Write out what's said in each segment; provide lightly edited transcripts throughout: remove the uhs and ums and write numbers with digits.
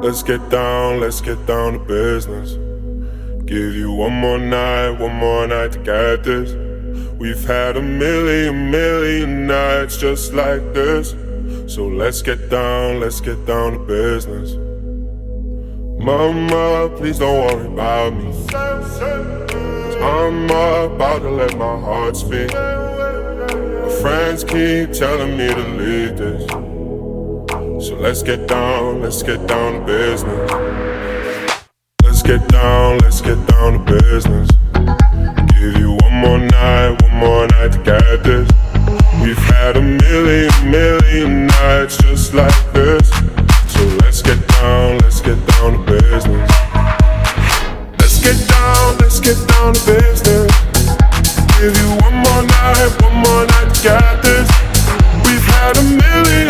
Let's get down to business. Give you one more night to get this. We've had a million nights just like this. So let's get down to business. Mama, please don't worry about me, 'cause I'm about to let my heart speak. My friends keep telling me to leave this. So let's get down to business. Let's get down to business. Give you one more night to get this. We've had a million nights just like this. So let's get down to business. Let's get down to business. Give you one more night to get this. We've had a million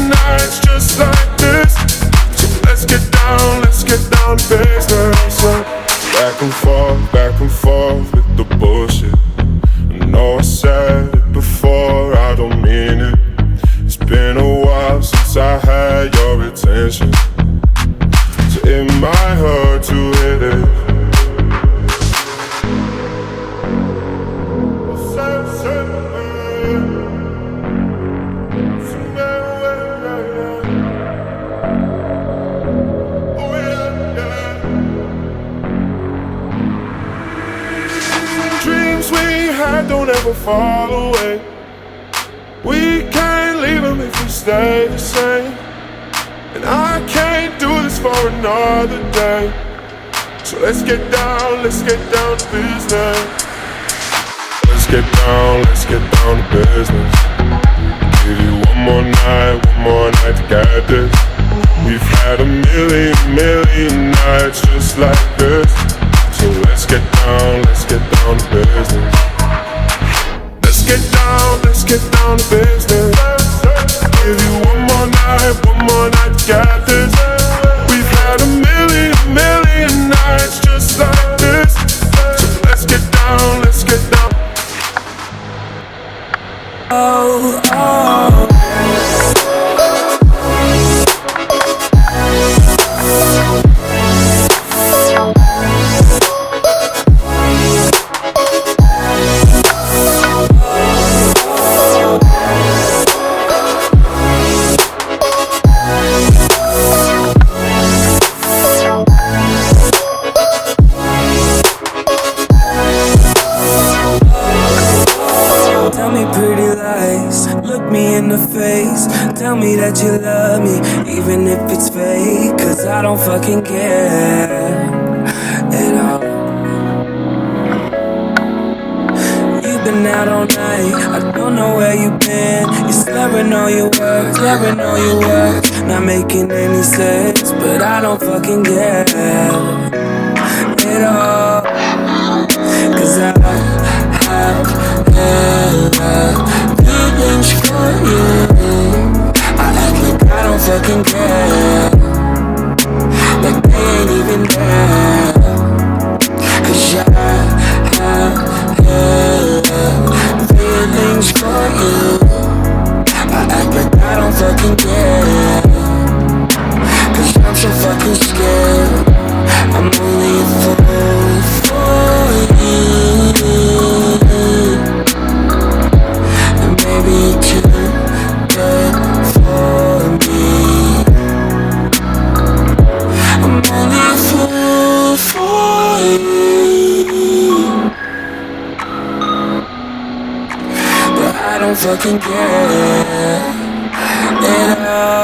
nights just like this. So let's get down to business. Back and forth with the bullshit. I know I said it before, I don't mean it. It's been a while since I had your attention, so it might hurt to hit it. Don't ever fall away. We can't leave them if we stay the same. And I can't do this for another day. So let's get down to business. Let's get down to business. Give you one more night to get this. We've had a million nights just like this. So let's get down to business. Let's get down to business. Give you one more night to get this. We've had a million nights just like this. So let's get down. Oh. Tell me that you love me, even if it's fake, 'cause I don't fucking care at all. You've been out all night, I don't know where you've been. You're slurring all your words, not making any sense, but I don't fucking care at all. 'Cause I have feelings for you. I don't fucking care, like they ain't even there. 'Cause I have feelings for you. I act like I don't fucking care, 'cause I'm so fucking scared. I'm only a fool for you, and maybe you're too good for me. I'm only a fool for you, but I don't fucking care at all.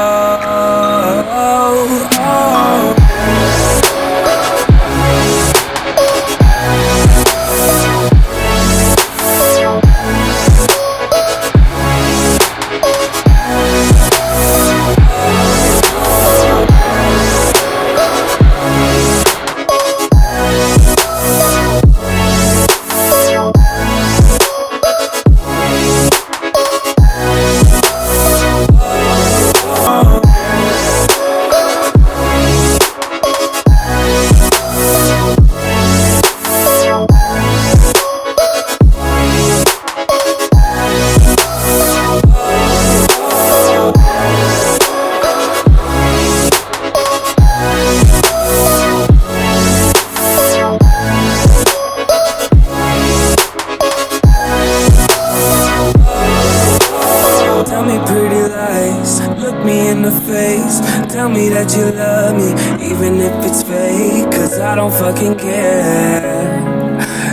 tell me that you love me, even if it's fake, cause I don't fucking care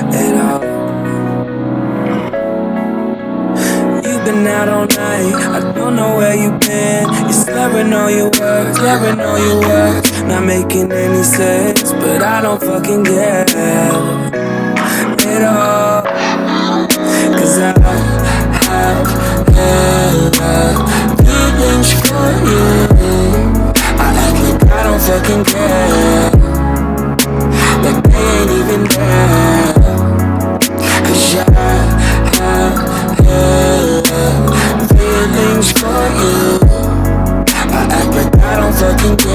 at all. You've been out all night, I don't know where you've been. You're slurring all your words, slurring all your words, not making any sense, but I don't fucking care at all. Cause I have feelings for you. I act like I don't fucking care, like they ain't even there. Cause I have feelings for you. I act like I don't fucking care.